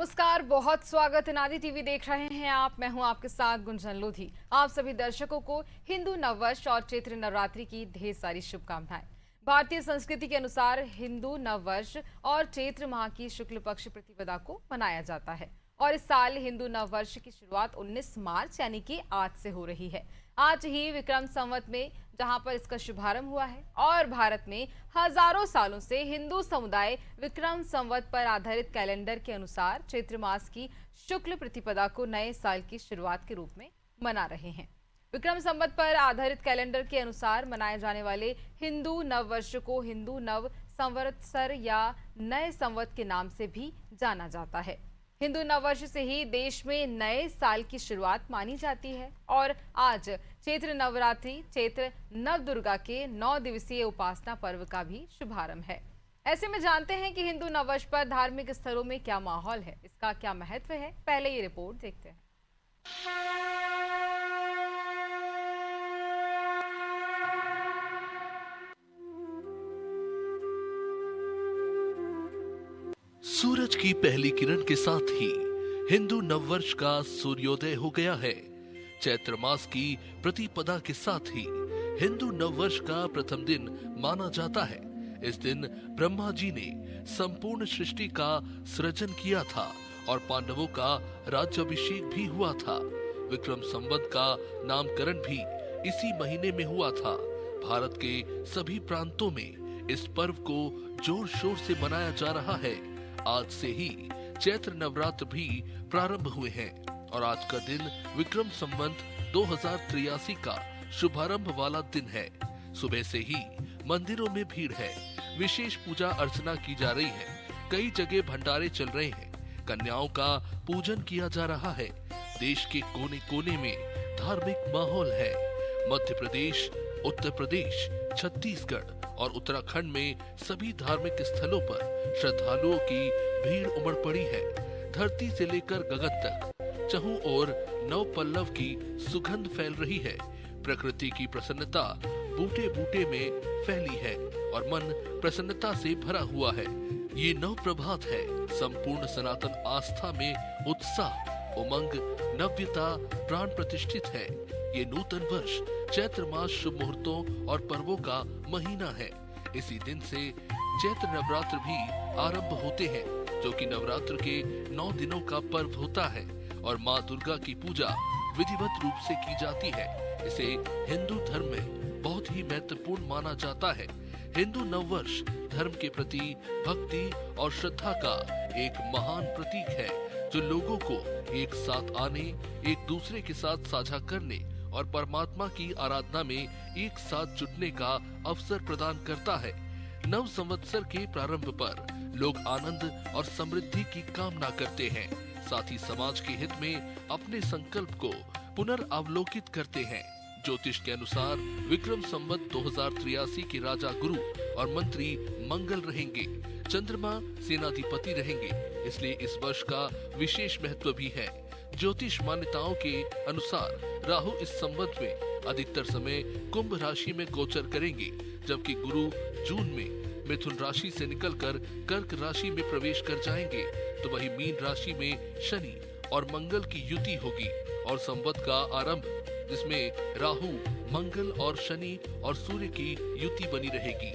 नमस्कार, बहुत स्वागत है। नादी टीवी देख रहे हैं आप। मैं हूं आपके साथ गुंजन लोधी। आप सभी दर्शकों को हिंदू नववर्ष और चैत्र नवरात्रि की ढेर सारी शुभकामनाएं। भारतीय संस्कृति के अनुसार हिंदू नववर्ष और चैत्र माह की शुक्ल पक्ष प्रतिपदा को मनाया जाता है और इस साल हिंदू नववर्ष की शुरुआत 19 मार्च यानी कि आज से हो रही है। आज ही विक्रम संवत में जहां पर इसका शुभारंभ हुआ है और भारत में हजारों सालों से हिंदू समुदाय विक्रम संवत पर आधारित कैलेंडर के अनुसार चैत्र मास की शुक्ल प्रतिपदा को नए साल की शुरुआत के रूप में मना रहे हैं। विक्रम संवत पर आधारित कैलेंडर के अनुसार मनाए जाने वाले हिंदू नववर्ष को हिंदू नव संवत्सर या नए संवत के नाम से भी जाना जाता है। हिंदू नववर्ष से ही देश में नए साल की शुरुआत मानी जाती है और आज चैत्र नवरात्रि चैत्र नवदुर्गा के 9 दिवसीय उपासना पर्व का भी शुभारंभ है। ऐसे में जानते हैं कि हिंदू नववर्ष पर धार्मिक स्थलों में क्या माहौल है, इसका क्या महत्व है। पहले ये रिपोर्ट देखते हैं। सूरज की पहली किरण के साथ ही हिंदू नववर्ष का सूर्योदय हो गया है। चैत्र मास की प्रतिपदा के साथ ही हिंदू नववर्ष का प्रथम दिन माना जाता है। इस दिन ब्रह्मा जी ने संपूर्ण सृष्टि का सृजन किया था और पांडवों का राज्याभिषेक भी हुआ था। विक्रम संवत का नामकरण भी इसी महीने में हुआ था। भारत के सभी प्रांतों में इस पर्व को जोर शोर से मनाया जा रहा है। आज से ही चैत्र नवरात्र भी प्रारंभ हुए हैं और आज का दिन विक्रम संवत 2083 का शुभारंभ वाला दिन है। सुबह से ही मंदिरों में भीड़ है, विशेष पूजा अर्चना की जा रही है। कई जगह भंडारे चल रहे हैं, कन्याओं का पूजन किया जा रहा है। देश के कोने कोने में धार्मिक माहौल है। मध्य प्रदेश, उत्तर प्रदेश, छत्तीसगढ़ और उत्तराखंड में सभी धार्मिक स्थलों पर श्रद्धालुओं की भीड़ उमड़ पड़ी है। धरती से लेकर गगन तक चहुं ओर नव पल्लव की सुगंध फैल रही है। प्रकृति की प्रसन्नता बूटे बूटे में फैली है और मन प्रसन्नता से भरा हुआ है। ये नव प्रभात है। संपूर्ण सनातन आस्था में उत्साह, उमंग, नव्यता प्राण प्रतिष्ठित है। ये नूतन वर्ष चैत्र मास शुभ मुहूर्तों और पर्वों का महीना है। इसी दिन से चैत्र नवरात्र भी आरंभ होते हैं, जो कि नवरात्र के 9 दिनों का पर्व होता है और माँ दुर्गा की पूजा विधिवत रूप से की जाती है। इसे हिंदू धर्म में बहुत ही महत्वपूर्ण माना जाता है। हिंदू नववर्ष धर्म के प्रति भक्ति और श्रद्धा का एक महान प्रतीक है, जो लोगों को एक साथ आने, एक दूसरे के साथ साझा करने और परमात्मा की आराधना में एक साथ जुटने का अवसर प्रदान करता है। नव संवत्सर के प्रारंभ पर लोग आनंद और समृद्धि की कामना करते हैं। साथ ही समाज के हित में अपने संकल्प को पुनर्अवलोकित करते हैं। ज्योतिष के अनुसार विक्रम संवत 2083 के राजा गुरु और मंत्री मंगल रहेंगे। चंद्रमा सेनाधिपति रहेंगे, इसलिए इस वर्ष का विशेष महत्व भी है। ज्योतिष मान्यताओं के अनुसार राहु इस संवत में अधिकतर समय कुंभ राशि में गोचर करेंगे, जबकि गुरु जून में मिथुन राशि से निकलकर कर्क राशि में प्रवेश कर जाएंगे। तो वही मीन राशि में शनि और मंगल की युति होगी और संवत का आरंभ, जिसमें राहु, मंगल और शनि और सूर्य की युति बनी रहेगी।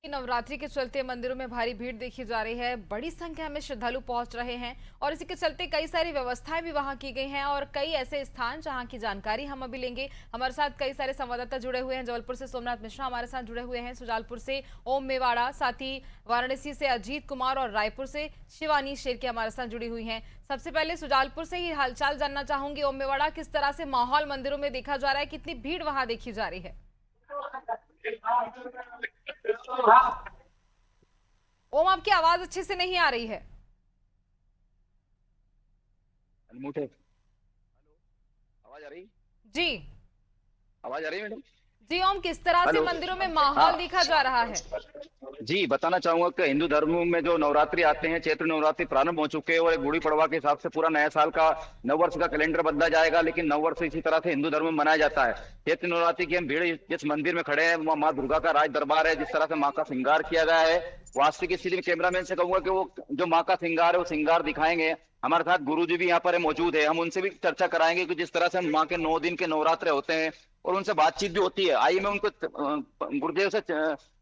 नवरात्रि के चलते मंदिरों में भारी भीड़ देखी जा रही है। बड़ी संख्या में श्रद्धालु पहुंच रहे हैं और इसी के चलते कई सारी व्यवस्थाएं भी वहां की गई हैं और कई ऐसे स्थान जहां की जानकारी हम अभी लेंगे। हमारे साथ कई सारे संवाददाता जुड़े हुए हैं। जबलपुर से सोमनाथ मिश्रा हमारे साथ जुड़े हुए हैं, सुजालपुर से ओम मेवाड़ा, साथ ही वाराणसी से अजीत कुमार और रायपुर से शिवानी शेरके हमारे साथ जुड़ी हुई है। सबसे पहले सुजालपुर से ही हालचाल जानना चाहूंगी। ओम मेवाड़ा, किस तरह से माहौल मंदिरों में देखा जा रहा है, कितनी भीड़ वहां देखी जा रही है? ओम, आपकी आवाज अच्छे से नहीं आ रही है। आवाज आ रही? जी, आवाज आ रही है मैडम? जी ओम, किस तरह से मंदिरों में माहौल देखा जा रहा है? जी, बताना चाहूंगा कि हिंदू धर्म में जो नवरात्रि आते हैं, चैत्र नवरात्रि प्रारंभ हो चुके हैं और एक गुड़ी पड़वा के हिसाब से पूरा नया साल का नववर्ष का कैलेंडर बदला जाएगा। लेकिन नववर्ष इसी तरह से हिंदू धर्म में मनाया जाता है। चैत्र नवरात्रि की हम भीड़ जिस मंदिर में खड़े हैं वहाँ माँ दुर्गा का राज दरबार है। जिस तरह से माँ का श्रृंगार किया गया है, वास्तविक स्थिति में कैमरामैन से कहूंगा कि वो जो माँ का श्रृंगार है वो श्रृंगार दिखाएंगे। हमारे साथ गुरुजी भी यहाँ पर मौजूद है, हम उनसे भी चर्चा कराएंगे कि जिस तरह से माँ के 9 दिन के नवरात्र होते हैं और उनसे बातचीत भी होती है। आइए मैं उनको गुरुदेव से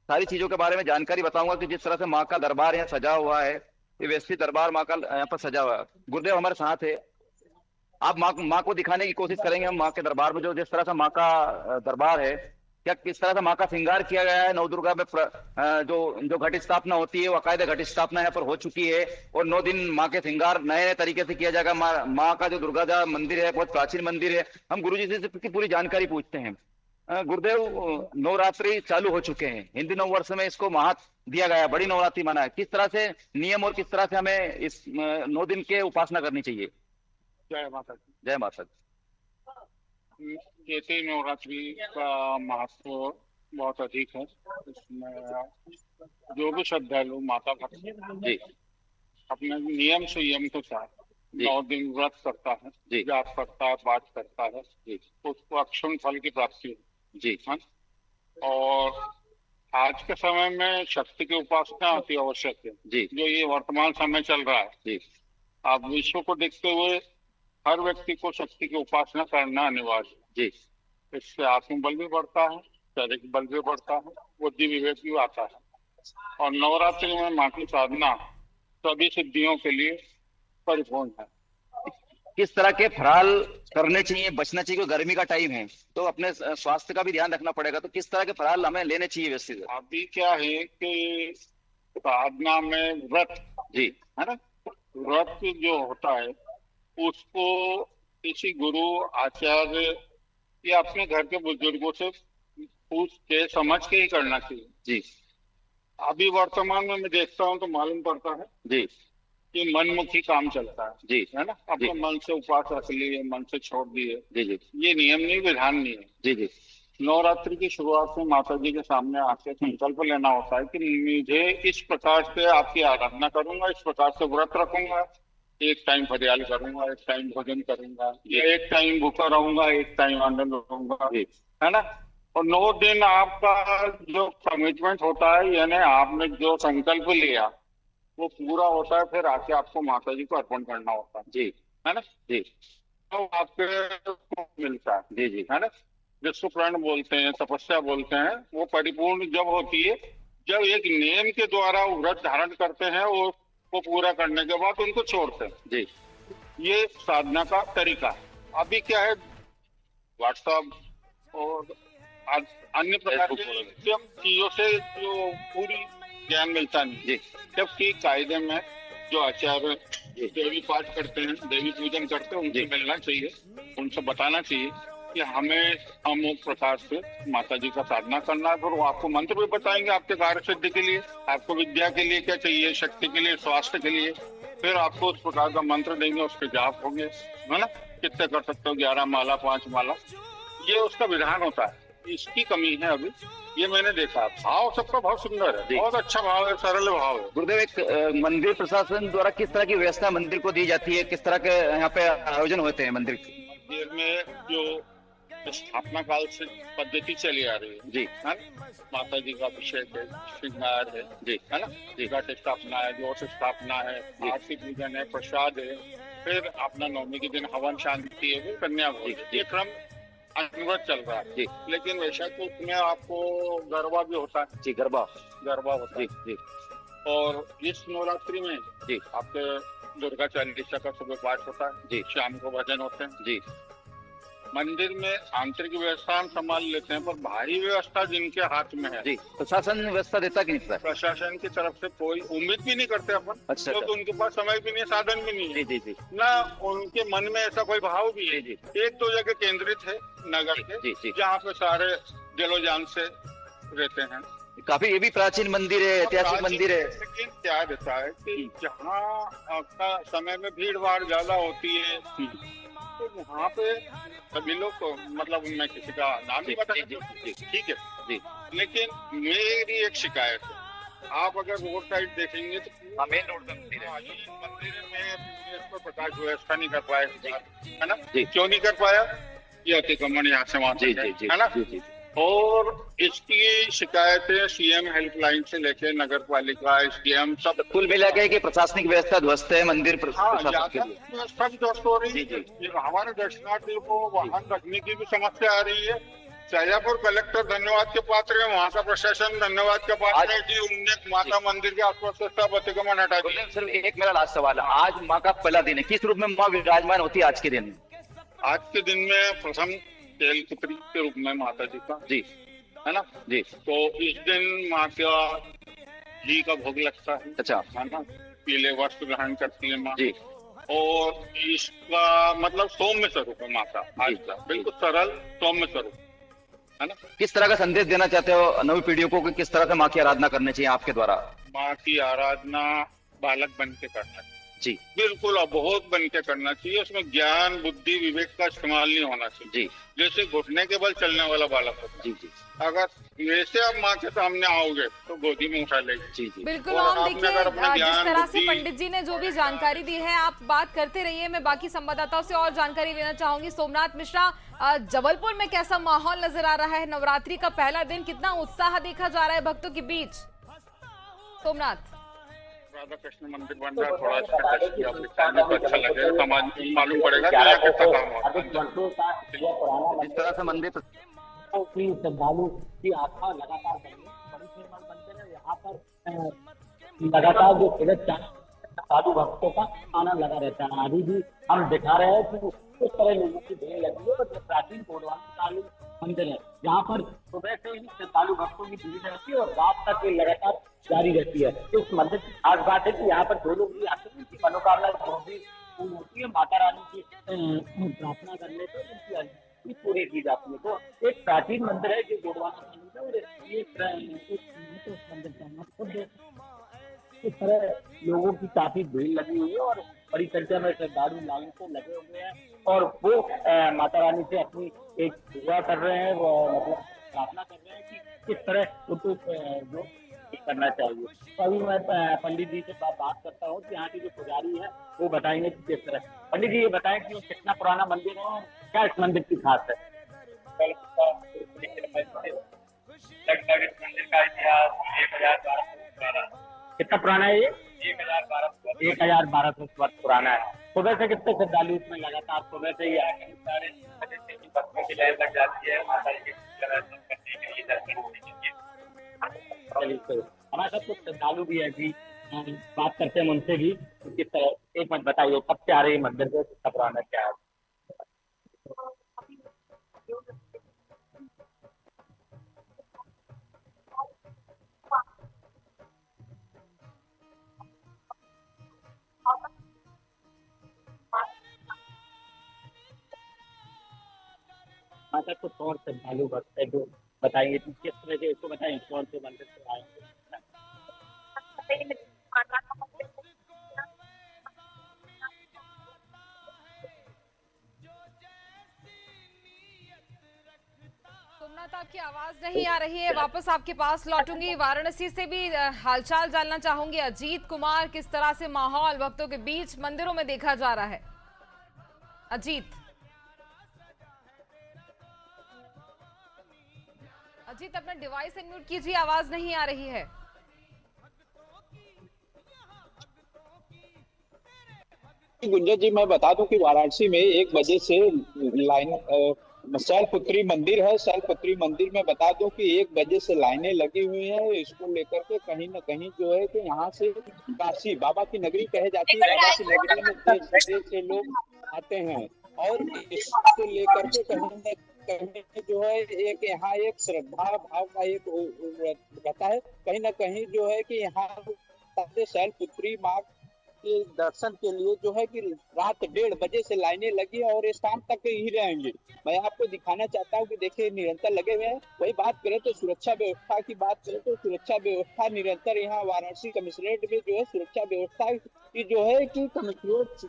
सारी चीजों के बारे में जानकारी बताऊंगा कि जिस तरह से माँ का दरबार यहाँ सजा हुआ है, ये व्यवस्थित दरबार माँ का यहाँ पर सजा हुआ है। गुरुदेव हमारे साथ है, आप माँ को दिखाने की कोशिश करेंगे हम माँ के दरबार में जो जिस तरह से माँ का दरबार है, क्या किस तरह से माँ का श्रृंगार किया गया है। नव दुर्गा में जो घट स्थापना होती है वो कायदे घट स्थापना यहाँ पर हो चुकी है और 9 दिन माँ के श्रृंगार नए नए तरीके से किया जाएगा। माँ का जो दुर्गा मंदिर है बहुत प्राचीन मंदिर है। हम गुरुजी से इसकी पूरी जानकारी पूछते हैं। गुरुदेव, नवरात्रि चालू हो चुके हैं, हिंदू नव वर्ष में इसको महत्व दिया गया है, बड़ी नवरात्रि माना है। किस तरह से नियम और किस तरह से हमें इस 9 दिन के उपासना करनी चाहिए। जय माता दी। जय माता दी। चैत्र नवरात्रि का महत्व बहुत अधिक है। इसमें जो भी श्रद्धालु माता भक्त जी अपने नियम संयम के साथ जी 9 दिन व्रत करता है, जी जाप करता है, पाठ करता है, जी उसको अक्षुण फल की प्राप्ति है। जी हाँ? और आज के समय में शक्ति की उपासना अति आवश्यक है। जी जो ये वर्तमान समय चल रहा है, जी आप विश्व को देखते हुए हर व्यक्ति को शक्ति की उपासना करना अनिवार्य है। जी इससे आत्मबल भी बढ़ता है, शारीरिक बल भी बढ़ता है, बुद्धि विवेक भी आता है। और नवरात्रि में माँ की साधना सभी सिद्धियों के लिए परिपूर्ण है। किस तरह के फराल करने चाहिए, बचना चाहिए, क्योंकि गर्मी का टाइम है तो अपने स्वास्थ्य का भी ध्यान रखना पड़ेगा। तो किस तरह के फराल हमें लेने चाहिए व्यवस्थित। अभी क्या है कि साधना में व्रत जी है ना, व्रत जो होता है उसको किसी गुरु आचार्य या अपने घर के बुजुर्गों से पूछ के समझ के ही करना चाहिए। जी अभी वर्तमान में मैं देखता हूँ तो मालूम पड़ता है जी कि मनमुखी काम चलता है, जी है ना। अपने जी मन से उपवास रख लिए, मन से छोड़ दिए, जी जी ये नियम नहीं, विधान नहीं है। जी जी नवरात्रि की शुरुआत में माता जी के सामने आके संकल्प लेना होता है कि मुझे इस प्रकार से आपकी आराधना करूंगा, इस प्रकार से व्रत रखूंगा, एक टाइम फरियाल करूंगा, एक टाइम भोजन करूंगा, या एक टाइम भूखा रहूंगा, एक टाइम अन्न लूंगा, है ना। और 9 दिन आपका जो कमिटमेंट होता है, यानी आपने जो संकल्प लिया वो पूरा होता है, फिर आके आपको माता जी को अर्पण करना होता है। जी है ना जी तो आपके मिलता है। जी जी है ना, जिसको प्रण बोलते हैं, तपस्या बोलते हैं, वो परिपूर्ण जब होती है जब एक नियम के द्वारा व्रत धारण करते हैं और वो पूरा करने के बाद उनको छोड़ते हैं। जी ये साधना का तरीका है। अभी क्या है, व्हाट्सएप और अन्य प्रकार की चीजों से जो पूरी ज्ञान मिलता नहीं। जी जबकि कायदे में जो आचार्य देवी पाठ करते हैं, देवी पूजन करते हैं, उनसे मिलना चाहिए, उनसे बताना चाहिए कि हमें अमुक प्रकार से माता जी का साधना करना है। फिर वो आपको मंत्र भी बताएंगे आपके कार्य सिद्धि के लिए, आपको विद्या के लिए क्या चाहिए, शक्ति के लिए, स्वास्थ्य के लिए। फिर आपको उस प्रकार का मंत्र देंगे, उसके जाप होंगे, है ना। कितने कर सकते हो, 11 माला, 5 माला, ये उसका विधान होता है। इसकी कमी है अभी, ये मैंने देखा। भाव सबका बहुत सुंदर है, बहुत अच्छा भाव है, सरल भाव है। गुरुदेव, एक मंदिर प्रशासन द्वारा किस तरह की व्यवस्था मंदिर को दी जाती है, किस तरह के यहाँ पे आयोजन होते हैं मंदिर के? मंदिर में जो स्थापना काल से पद्धति चली आ रही है, जी, है ना, माता जी का अभिषेक है, श्रृंगार है, जी, है ना, घट स्थापना है, जोश स्थापना है, आरती पूजन है, प्रसाद है, फिर अपना 9वीं के दिन हवन शांति है, वो कन्या भोज, ये क्रम अनवरत चल रहा है। जी, लेकिन वैसा तो उसमें आपको गरबा भी होता है। जी, गरबा होता है। जी और इस नवरात्रि में जी आपके दुर्गा चालीसा का सुबह पाठ होता है, जी, शाम को भजन होते हैं। जी, मंदिर में आंतरिक व्यवस्था हम संभाल लेते हैं, पर बाहरी व्यवस्था जिनके हाथ में है, जी, प्रशासन व्यवस्था देता कि नहीं देता? प्रशासन की तरफ से कोई उम्मीद भी नहीं करते अपन। अच्छा, क्योंकि उनके पास समय भी नहीं है, साधन भी नहीं है, जी जी जी, ना उनके मन में ऐसा कोई भाव भी है। जी, एक 2 जगह केंद्रित है नगर के, जी जी, जहाँ पे सारे दिलो जान से रहते हैं। काफी ये भी प्राचीन मंदिर है, ऐतिहासिक मंदिर है। लेकिन क्या रहता है कि जहाँ आपका समय में भीड़ भाड़ ज्यादा होती है, तो वहाँ पे सभी लोग को, मतलब मैं किसी का नाम नहीं बता, ठीक है जी, लेकिन मेरी एक शिकायत है आप अगर रोड साइड देखेंगे तो मेन रोड पे मंदिर है। मंदिर में इस पर प्रकाश व्यवस्था नहीं कर पाए, है ना? जी। क्यों नहीं कर पाया? ये अतिक्रमण यहाँ से वहां जी तक जी है, जी है ना? जी जी और इसकी शिकायतें सीएम हेल्पलाइन से लेके नगर पालिका, एसडीएम सब कुल मिला के कि प्रशासनिक व्यवस्था ध्वस्त है मंदिर प्रशासन के लिए। यातायात सब ध्वस्त हो रही जी, है। जी। ये हमारे दर्शनार्थियों को वाहन रखने की भी समस्या आ रही है। शाजापुर कलेक्टर धन्यवाद के पात्र है, वहाँ का प्रशासन धन्यवाद के पात्र है कि उनने माता मंदिर के आसपास से सब अतिक्रमण हटा दिया। सिर्फ एक मेरा लास्ट सवाल है, आज माँ का पहला दिन है, किस रूप में माँ विराजमान होती है आज के दिन? आज के दिन में प्रथम तेलपुत्री के रूप में माता जी का, जी है ना? जी। तो इस दिन माँ का घी का भोग लगता है, अच्छा। है ना? पीले वस्त्र ग्रहण करती है माँ जी। और इसका मतलब सौम्य स्वरूप है माता आज का, बिल्कुल सरल सौम्य स्वरूप, है ना? किस तरह का संदेश देना चाहते हो नवी पीढ़ियों को कि किस तरह से माँ की आराधना करनी चाहिए आपके द्वारा? माँ की आराधना बालक बन के करना चाहिए, जी बिल्कुल अबोध बन के करना चाहिए। उसमें ज्ञान बुद्धि विवेक का इस्तेमाल नहीं होना चाहिए। जी जैसे घुटने के बल चलने वाला बालक होता है, जी जी अगर वैसे आप माँ के सामने आओगे तो गोदी में उठा लेगी। जी जी। बिल्कुल। और हम आपने देखिए अगर अपना जिस ज्ञान, तरह से बुद्धि- पंडित जी ने जो भी जानकारी दी है, आप बात करते रहिए, मैं बाकी संवाददाताओं से और जानकारी लेना चाहूंगी। सोमनाथ मिश्रा, जबलपुर में कैसा माहौल नजर आ रहा है? नवरात्रि का पहला दिन, कितना उत्साह देखा जा रहा है भक्तों के बीच? सोमनाथ। राधा कृष्ण मंदिर बन रहा है, थोड़ा इसका टेस्ट किया तो अच्छा लगेगा, समाज को मालूम पड़ेगा कि यहाँ कितना काम हो रहा है। जिस तरह से मंदिर की श्रद्धालु की आस्था लगातार बढ़ी है। बड़ी श्रीमान मंदिर है, यहाँ पर लगातार जो साधु भक्तों का आना लगा रहता है। अभी भी हम दिखा रहे हैं कि किस तरह लोगों की भीड़ लगी है। और जो प्राचीन कोडवानी मंदिर है, जहाँ पर सुबह से ही श्रद्धालु भक्तों की भीड़ रहती है और रात तक ये लगातार जारी रहती है। इस मंदिर की खास बात है कि यहाँ पर जो लोग भी आते हैं उनकी मनोकामना जो भी पूर्ण होती है, माता रानी की प्रार्थना करने से उनकी पूरी की जाती है। तो एक प्राचीन मंदिर है जो गोडवाना मंदिर है, और ये मंदिर का खुद इस तरह लोगों की काफी भीड़ लगी हुई है और बड़ी संख्या में श्रद्धालु लाइन से लगे हुए हैं और वो माता रानी से अपनी एक दुआ कर रहे हैं, वो मतलब प्रार्थना कर रहे हैं कि किस तरह उनको जो करना चाहिए। तो अभी मैं पंडित जी से बात करता हूँ कि यहाँ के जो पुजारी है वो बताएंगे कि किस तरह। पंडित जी ये बताएं कि वो कितना पुराना मंदिर है और क्या इस मंदिर की खास है? लगभग इस मंदिर का इतिहास 1012 कितना पुराना है ये? 1012 1012 वर्ष पुराना है। सुबह से कितने श्रद्धालु इसमें लगातार सुबह से ही आए? सारे बजे से ही भक्तों की लाइन लग जाती है माता जी के दर्शन करने के लिए, दर्शन होने के लिए। चलिए, हमारे साथ कुछ श्रद्धालु भी है जी, बात करते हैं उनसे भी। किस तरह, एक मिनट बताइए, कब से आ रही है मंदिर से, कितना पुराना क्या है? हमारे साथ कुछ और श्रद्धालु भक्त है जो बताएंगे कि किस तरह से, इसको बताएं कौन से मंदिर से आए हैं। सोमनाथ, आपकी आवाज नहीं आ रही है, वापस आपके पास लौटूंगी। वाराणसी से भी हालचाल जानना चाहूंगी। अजीत कुमार, किस तरह से माहौल भक्तों के बीच मंदिरों में देखा जा रहा है? अजीत अजीत अपना डिवाइस अनम्यूट कीजिए, आवाज नहीं आ रही है। गुंजन जी, मैं बता दूं कि वाराणसी में 1 बजे से लाइन शैलपुत्री मंदिर है। शैलपुत्री मंदिर में बता दूं कि 1 बजे से लाइनें लगी हुई हैं। इसको लेकर के कहीं न कहीं जो है कि यहाँ से काशी बाबा की नगरी कहे जाती है। बाबा की नगरी में देश विदेश से लोग आते हैं और इसको लेकर के कहीं न कहीं जो है एक यहाँ एक श्रद्धा भाव का एक रहता है। कहीं न कहीं जो है कि यहाँ शैलपुत्री माँ के दर्शन के लिए जो है कि रात 1:30 बजे से लाइनें लगी और ये शाम तक ही रहेंगे। मैं आपको दिखाना चाहता हूँ कि देखिए निरंतर लगे हुए हैं। वही बात करें तो सुरक्षा व्यवस्था की बात करें तो सुरक्षा व्यवस्था निरंतर यहाँ वाराणसी कमिश्नरेट में जो है सुरक्षा व्यवस्था की जो है कि कमिश्नरेट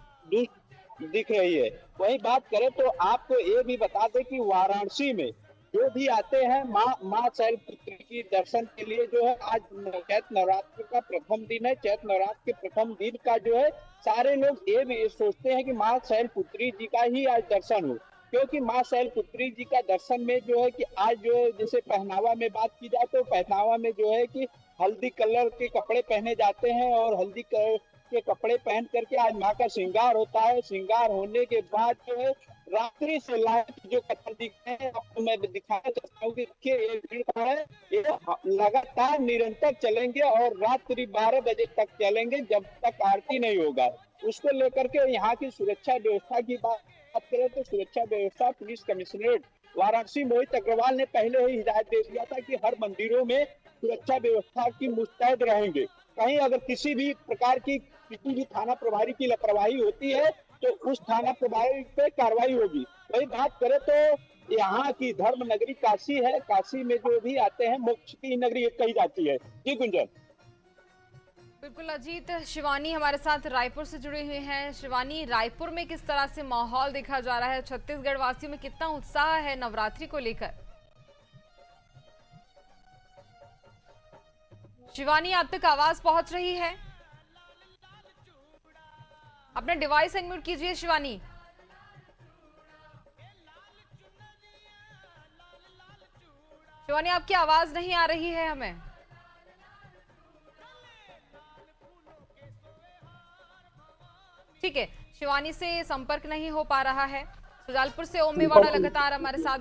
दिख रही है। वही बात करें तो आपको ये भी बता दें कि वाराणसी में जो भी आते हैं माँ शैलपुत्री की दर्शन के लिए जो है, आज चैत्र नवरात्र का प्रथम दिन है। चैत्र नवरात्र के प्रथम दिन का जो है सारे लोग ये भी सोचते हैं कि माँ शैलपुत्री जी का ही आज दर्शन हो, क्योंकि माँ शैलपुत्री जी का दर्शन में जो है कि आज जो है, जैसे पहनावा में बात की जाए तो पहनावा में जो है कि हल्दी कलर के कपड़े पहने जाते हैं, और हल्दी कलर के कपड़े पहन करके आज माँ का श्रृंगार होता है। श्रृंगार होने के बाद जो है रात्रि से लाइट जो कथन दिख रहे हैं आपको मैं दिखाना चाहता हूँ कि देखिए ये भीड़ है, ये लगातार निरंतर चलेंगे और रात्रि 12 बजे तक चलेंगे जब तक आरती नहीं होगा। उसको लेकर के यहाँ की सुरक्षा व्यवस्था की बात करें तो सुरक्षा व्यवस्था पुलिस कमिश्नरेट वाराणसी मोहित अग्रवाल ने पहले ही हिदायत दे दिया था कि हर मंदिरों में सुरक्षा व्यवस्था की मुस्तैद रहेंगे। कहीं अगर किसी भी प्रकार की किसी भी थाना प्रभारी की लापरवाही होती है तो उस थाना प्रभारी पे कार्रवाई होगी। वही बात करें तो यहाँ की धर्म नगरी काशी है, काशी में जो भी आते हैं मोक्ष की नगरी कही जाती है। जी गुंजन। बिल्कुल अजीत, शिवानी हमारे साथ रायपुर से जुड़े हुए हैं। शिवानी, रायपुर में किस तरह से माहौल देखा जा रहा है? छत्तीसगढ़ वासियों में कितना उत्साह है नवरात्रि को लेकर? शिवानी, आप तक आवाज पहुंच रही है? अपना डिवाइस अनम्यूट कीजिए शिवानी। शिवानी, आपकी आवाज नहीं आ रही है हमें। ठीक है, शिवानी से संपर्क नहीं हो पा रहा है। सुजालपुर से ओम मेवाड़ा लगातार हमारे साथ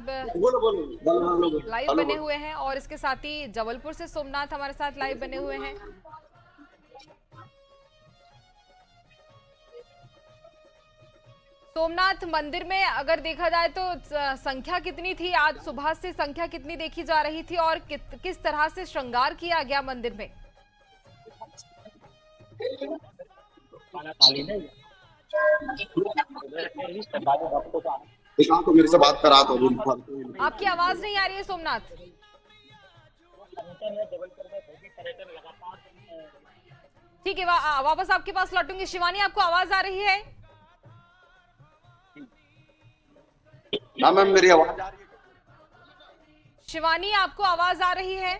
लाइव बने हुए हैं, और इसके साथ ही जबलपुर से सोमनाथ हमारे साथ लाइव बने हुए हैं। सोमनाथ मंदिर में अगर देखा जाए तो संख्या कितनी थी? आज सुबह से संख्या कितनी देखी जा रही थी, और किस तरह से श्रृंगार किया गया मंदिर में? तो मेरे से बात करा तो आपकी आवाज नहीं आ रही है सोमनाथ। ठीक है, वापस आपके पास लौटूंगी। शिवानी, आपको आवाज आ रही है? ना मैम, मेरी आवाज आ रही है? शिवानी, आपको आवाज आ रही है?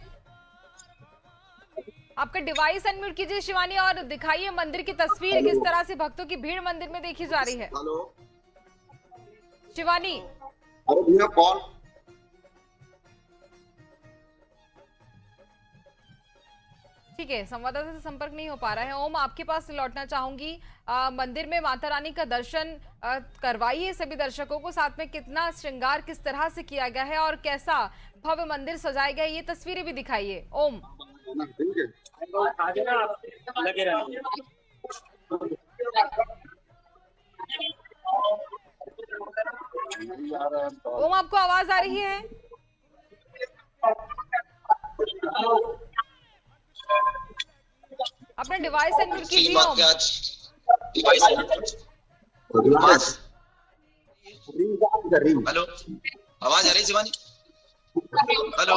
आपका डिवाइस अनम्यूट कीजिए शिवानी, और दिखाइए मंदिर की तस्वीर, किस तरह से भक्तों की भीड़ मंदिर में देखी जा रही है। हेलो शिवानी। अरे भैया कॉल। ठीक है, संवाददाता से संपर्क नहीं हो पा रहा है। ओम, आपके पास लौटना चाहूंगी। मंदिर में माता रानी का दर्शन करवाइए सभी दर्शकों को, साथ में कितना श्रृंगार किस तरह से किया गया है और कैसा भव्य मंदिर सजाया गया है, ये तस्वीरें भी दिखाइए। ओम। ओम, आपको आवाज आ रही है? अपना डिवाइस अनम्यूट कीजिए ओम। हेलो, आवाज आ रही शिवानी? हेलो,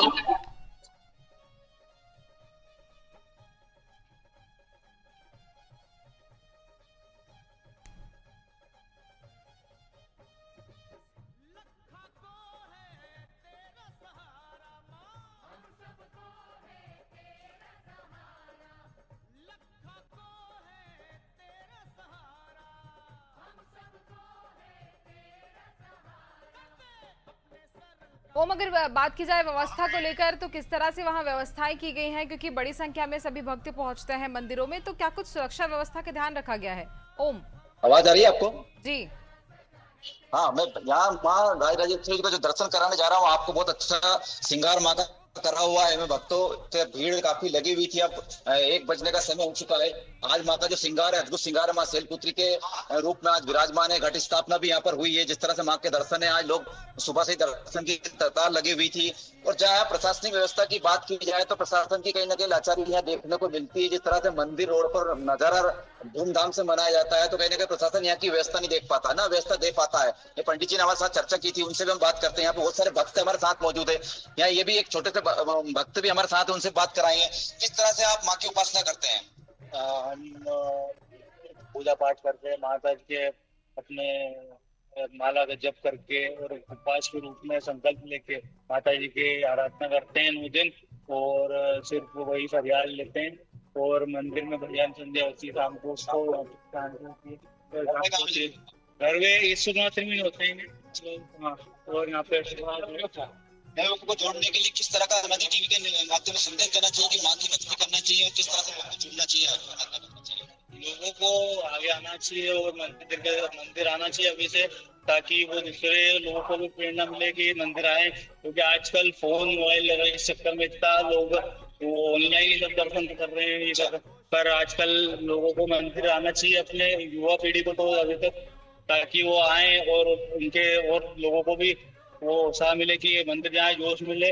ओम, अगर बात की जाए व्यवस्था को लेकर तो किस तरह से वहां व्यवस्थाएं की गई हैं, क्योंकि बड़ी संख्या में सभी भक्त पहुंचते हैं मंदिरों में, तो क्या कुछ सुरक्षा व्यवस्था का ध्यान रखा गया है? ओम। आवाज आ रही है आपको? जी हाँ, मैं यहाँ माँ राजेश्वरी जी का जो दर्शन कराने जा रहा हूँ, आपको बहुत अच्छा श्रृंगार माँ का करा हुआ है। मैं भक्तों से भीड़ काफी लगी हुई थी। अब 1 बजने का समय हो चुका है। आज माँ का जो श्रृंगार है, अद्भुत श्रृंगार है। माँ शैलपुत्री के रूप में आज विराजमान है। घट स्थापना भी यहाँ पर हुई है। जिस तरह से माँ के दर्शन है, आज लोग सुबह से दर्शन की कतार लगी हुई थी। और जहाँ प्रशासनिक व्यवस्था की बात की जाए तो प्रशासन की कहीं ना कहीं लाचारी यहाँ देखने को मिलती है। जिस तरह से मंदिर रोड पर नजारा धूमधाम से मनाया जाता है, तो कहीं ना कहीं प्रशासन यहाँ की व्यवस्था नहीं देख पाता ना, व्यवस्था दे पाता है। ये पंडित जी ने हमारे साथ चर्चा की थी, उनसे भी हम बात करते हैं। यहाँ पे बहुत सारे भक्त हमारे साथ मौजूद है। यहाँ ये भी एक छोटे से भक्त भी हमारे साथ है, उनसे बात कराएंगे। किस तरह से आप माँ की उपासना करते हैं? हम पूजा पाठ करते हैं, माता के अपने माला का जप करके और उपवास के रूप में संकल्प लेके माता जी की आराधना करते हैं 9 दिन। और सिर्फ वही फरियाद लेते हैं और मंदिर में भजन संध्या होती है शाम को, उसको घर में इस नवरात्रि में होते हैं। हाँ, और यहाँ पे लोगों को जोड़ने के लिए किस तरह का हमारी टीवी के माध्यम से संदेश देना चाहिए कि माँ की भक्ति करना चाहिए और किस तरह से लोगों को जुड़ना चाहिए? लोगों को आगे आना चाहिए और मंदिर आना चाहिए अभी से, ताकि वो दूसरे लोगों को भी प्रेरणा मिले कि मंदिर आए। क्योंकि आजकल फोन मोबाइल लगा, इस चक्कर में इतना लोग ऑनलाइन सब दर्शन कर रहे हैं ये सब। पर आजकल लोगों को मंदिर आना चाहिए, अपने युवा पीढ़ी को तो अभी तक, ताकि वो आए और उनके और लोगों को भी वो उत्साह मिले कि ये मंदिर जाए, जोश मिले।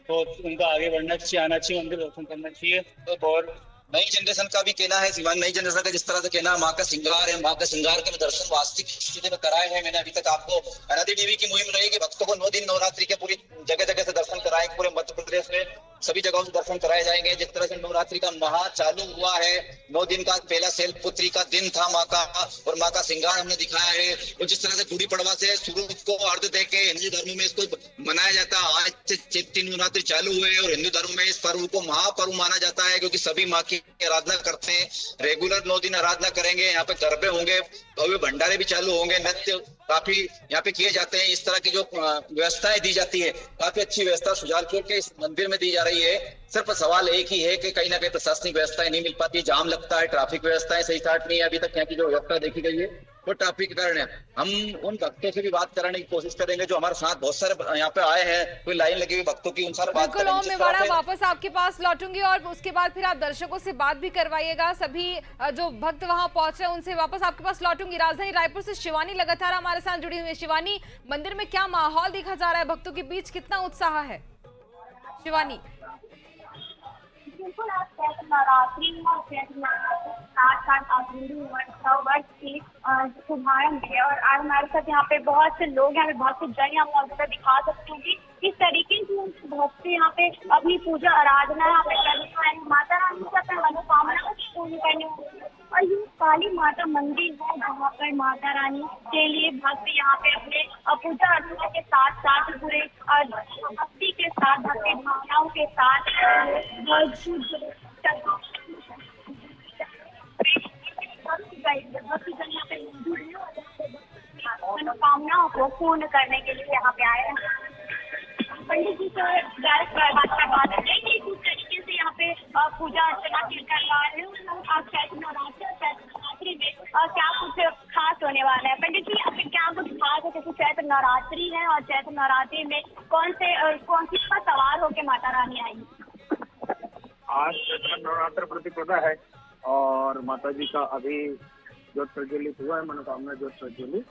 तो उनको आगे बढ़ना चाहिए, आना चाहिए, मंदिर दर्शन करना चाहिए। और नई जनरेशन का भी कहना है, शिवानी, नई जनरेशन का जिस तरह से कहना माँ का श्रृंगार है, माँ का श्रृंगार के दर्शन वास्तविक स्थिति में कराए हैं। मैंने अभी तक आपको अनादि टीवी की मुहिम रहेगी भक्तों को 9 दिन नवरात्रि के पूरी जगह जगह से दर्शन कराएंगे। पूरे मध्य प्रदेश में सभी जगहों से दर्शन कराए जाएंगे। जिस तरह से नवरात्रि का महा चालू हुआ है, 9 दिन का पहला शैलपुत्री का दिन था माँ का, और माँ का श्रृंगार हमने दिखाया है। और जिस तरह से गुड़ी पड़वा से सूरज को अर्घ देके हिंदू धर्म में इसको मनाया जाता है। आज से चैत्र नवरात्रि चालू हुए और हिंदू धर्म में इस पर्व को महापर्व माना जाता है, क्योंकि सभी माँ की आराधना करते हैं। रेगुलर 9 दिन आराधना करेंगे। यहाँ पे गरबे होंगे, भव्य भंडारे भी चालू होंगे, नृत्य काफी यहाँ पे किए जाते हैं। इस तरह की जो व्यवस्थाएं दी जाती है, काफी अच्छी व्यवस्था सुजानपुर के इस मंदिर में दी जा रही है। सिर्फ सवाल एक ही है कि कहीं ना कहीं प्रशासनिक व्यवस्थाएं नहीं मिल पाती, जाम लगता है, ट्रैफिक व्यवस्थाएं सही साट नहीं है। अभी तक यहाँ की जो व्यवस्था देखी गई है वो ट्रैफिक के कारण है। हम उन भक्तों से भी बात कराने की कोशिश करेंगे जो हमारे साथ बहुत सारे यहाँ पे आए हैं, कोई लाइन लगी हुई भक्तों की, उनसे बात बिल्कुल। ओम मेवाड़ा, वापस आपके पास लौटूंगी और उसके बाद फिर आप दर्शकों से बात भी करवाइएगा। सभी जो भक्त वहां पहुंचे उनसे वापस आपके पास लौटूंगी। राजधानी रायपुर से शिवानी लगातार हमारे साथ जुड़ी हुई है। शिवानी, मंदिर में क्या माहौल देखा जा रहा है, भक्तों के बीच कितना उत्साह है? शिवानी। बिल्कुल, आज चैत्र नवरात्रि और चैत्र नवरात्रि साथ हिंदू वर्ष की शुभारंभ है। और आज हमारे साथ यहाँ पे बहुत से लोग, यहाँ पे बहुत से जन यहाँ मौजूद दिखा सकते हैं कि किस तरीके से भक्त यहाँ पे अपनी पूजा आराधना यहाँ पे करते हैं, माता रानी की अपनी मनोकामना को पूर्ण करने। और ये काली माता मंदिर है जहाँ पर माता रानी के लिए भक्त यहाँ पे अपने पूजा अर्चना के साथ साथ पूरे भक्ति के साथ, भक्ति भावनाओं के साथ मनोकामनाओं को पूर्ण करने के लिए यहाँ पे आए हैं। पंडित जी से डायरेक्ट बात करवा देंगे कि किस तरीके से यहाँ पे पूजा अर्चना करवा रहे हैं। आज चैत्र नवरात्रि में क्या कुछ खास होने वाला है? पंडित जी, अब क्या कुछ खास है? जैसे चैत्र नवरात्रि है और चैत्र नवरात्रि में कौन सी पर सवार होकर माता रानी आई? आज चैत्र नवरात्र प्रतिपदा है और माता जी का अभी ज्योत प्रज्वलित हुआ है, मनोकामना ज्योत प्रज्वलित,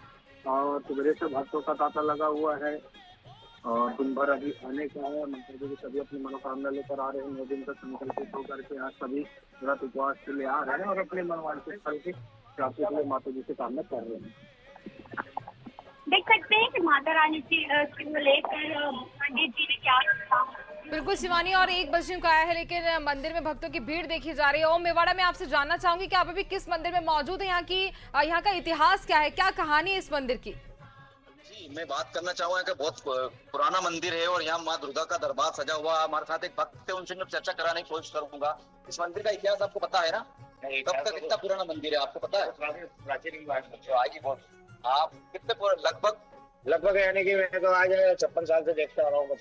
और सुबह से भक्तों का तांता लगा हुआ है और दिन भर अभी आने का है। माता जी सभी अपनी मनोकामना लेकर आ रहे हैं। 9 दिन का संकल्प होकर के आज सभी व्रत उपवास के लिए आ रहे हैं और अपने मनोवांछित फल की प्राप्ति के लिए माता जी से कामना कर रहे हैं। देख सकते हैं कि माता रानी को लेकर पंडित जी ने क्या कहा। बिल्कुल शिवानी, और 1 बजने को आया है लेकिन मंदिर में भक्तों की भीड़ देखी जा रही है। ओम मेवाड़ा, मैं आपसे जानना चाहूंगी कि आप अभी किस मंदिर में मौजूद है, यहाँ का इतिहास क्या है, क्या कहानी है इस मंदिर की? जी, मैं बात करना चाहूंगा कि बहुत पुराना मंदिर है और यहाँ माँ दुर्गा का दरबार सजा हुआ है। हमारे साथ एक भक्त है, उनसे मैं चर्चा कराने की कोशिश करूंगा। इस मंदिर का इतिहास आपको पता है ना? कब तक कितना पुराना मंदिर है आपको पता है? प्राचीन आगे बहुत आप कितने लगभग यानी कि मैं तो आज 56 साल से देखता आ रहा हूँ। तो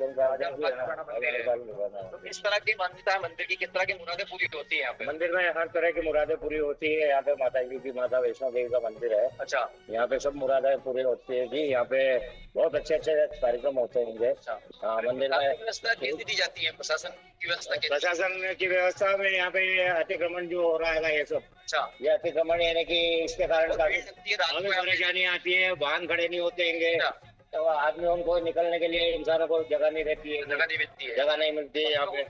किस तरह की मान्यता है मंदिर की, किस तरह की मुरादें पूरी होती है यहाँ पे? मंदिर में हर तरह की मुरादें पूरी होती है। यहाँ पे माता जी की, माता वैष्णो देवी का मंदिर है। अच्छा, यहाँ पे सब मुरादें पूरी होती है जी। यहाँ पे बहुत अच्छे कार्यक्रम होते हैं। हाँ, मंदिर में व्यवस्था कैसी दी जाती है? प्रशासन की व्यवस्था? प्रशासन की व्यवस्था में यहाँ पे अतिक्रमण जो हो रहा है ये सब, अच्छा, ये अतिक्रमण यानी कि इसके कारण काफी परेशानी आती है। वाहन खड़े नहीं होते हैं तो आदमी उनको निकलने के लिए इंसानों को जगह नहीं रहती है, जगह नहीं मिलती है। यहाँ पे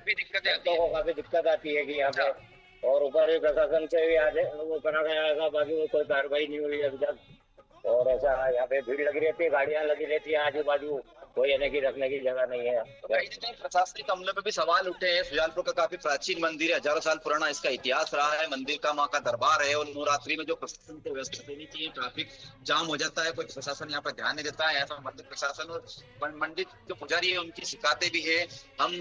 को काफी दिक्कत आती है कि यहाँ पे, और ऊपर भी प्रशासन से भी आज वो करा गया था, बाकी वो कोई कार्रवाई नहीं हुई अभी तक। और ऐसा यहाँ पे भीड़ लगी रहती है, गाड़ियाँ लगी रहती है आजू बाजू, कोई यानी कि रखने की जगह नहीं है। कहीं ना कहीं प्रशासनिक अमले पे भी सवाल उठे हैं। सुजानपुर का काफी प्राचीन मंदिर है, हजारों साल पुराना इसका इतिहास रहा है। मंदिर का माँ का दरबार है और नवरात्रि में जो प्रशासन को व्यवस्था देनी चाहिए, ट्रैफिक जाम हो जाता है, कोई प्रशासन यहाँ पर ध्यान नहीं देता है। ऐसा मंदिर प्रशासन और मंदिर जो पुजारी है उनकी शिकायतें भी है। हम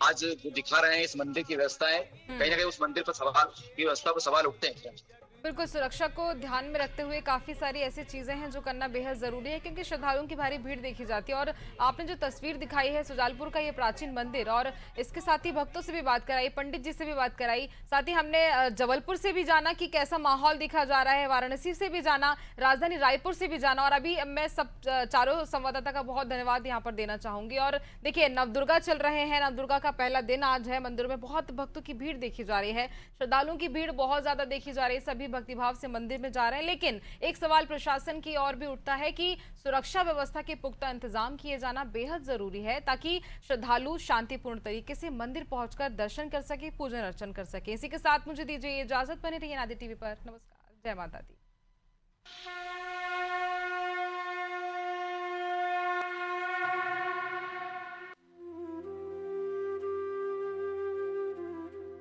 आज दिखा रहे हैं इस मंदिर की व्यवस्थाएं, कहीं ना कहीं उस मंदिर पर सवाल की व्यवस्था पर सवाल उठते हैं। बिल्कुल, सुरक्षा को ध्यान में रखते हुए काफ़ी सारी ऐसी चीज़ें हैं जो करना बेहद ज़रूरी है, क्योंकि श्रद्धालुओं की भारी भीड़ देखी जाती है। और आपने जो तस्वीर दिखाई है सुजानपुर का, ये प्राचीन मंदिर, और इसके साथ ही भक्तों से भी बात कराई, पंडित जी से भी बात कराई, साथ ही हमने जबलपुर से भी जाना कि कैसा माहौल दिखा जा रहा है, वाराणसी से भी जाना, राजधानी रायपुर से भी जाना। और अभी मैं सब चारों संवाददाता का बहुत धन्यवाद यहाँ पर देना चाहूँगी। और देखिए, नवदुर्गा चल रहे हैं, नवदुर्गा का पहला दिन आज है। मंदिरों में बहुत भक्तों की भीड़ देखी जा रही है, श्रद्धालुओं की भीड़ बहुत ज़्यादा देखी जा रही है, सभी भक्तिभाव से मंदिर में जा रहे हैं। लेकिन एक सवाल प्रशासन की ओर भी उठता है कि सुरक्षा व्यवस्था के पुख्ता इंतजाम किए जाना बेहद जरूरी है, ताकि श्रद्धालु शांतिपूर्ण तरीके से मंदिर पहुंचकर दर्शन कर सके, पूजन अर्चन कर सके। इसी के साथ मुझे दीजिए इजाजत, बने रहिए नादी टीवी पर। नमस्कार, जय माता दी।